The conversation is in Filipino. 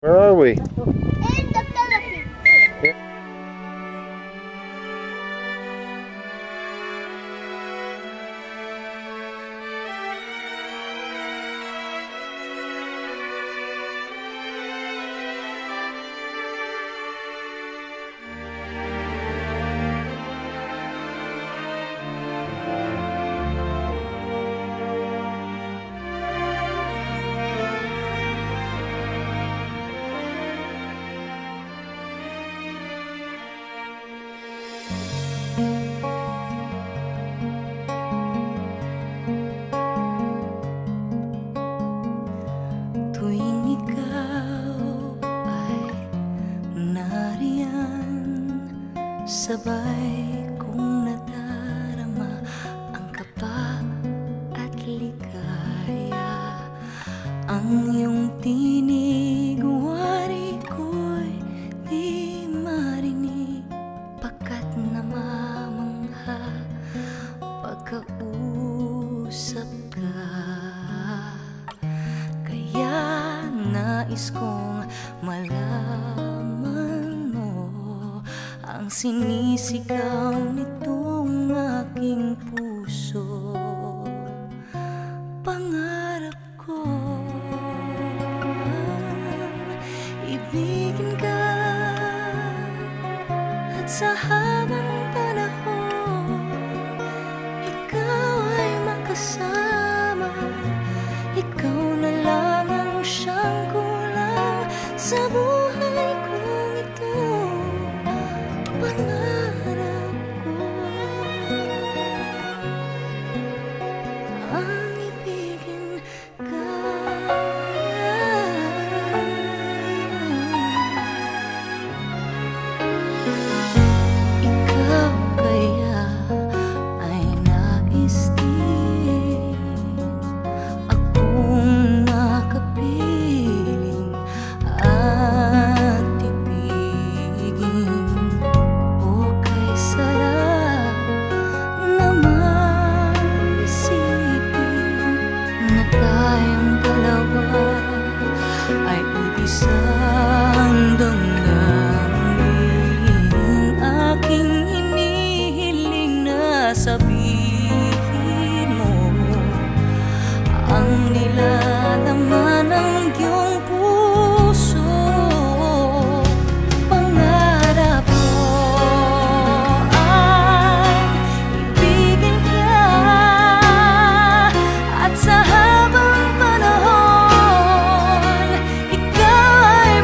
Where are we? In the Philippines. Tuwing ikaw ay nariyan, sabay kong nadarama ang kaba at ligaya. Ang iyong tinig, wari ko'y di marinig, pagkat namamangha pagkausap ka. Kaya nais kong malaman mo ang sinisigaw nitong aking puso. Pangarap ko ibigin ka, at sa habang panahon ikaw ay makasama. Ikaw na lang ang siyang kulang sa buhay kong ito. Pangarap ko ang ibigin ka. Ikaw kaya ay nais din akong makapiling at ibigin. O kay sarap naman isipin na tayong dalawa ay iisang damdamin. Aking hinihiling na sabihin mo ang nilalaman ng iyong puso. Pangarap ko ay ibigin ka, at sa habang panahon ikaw ay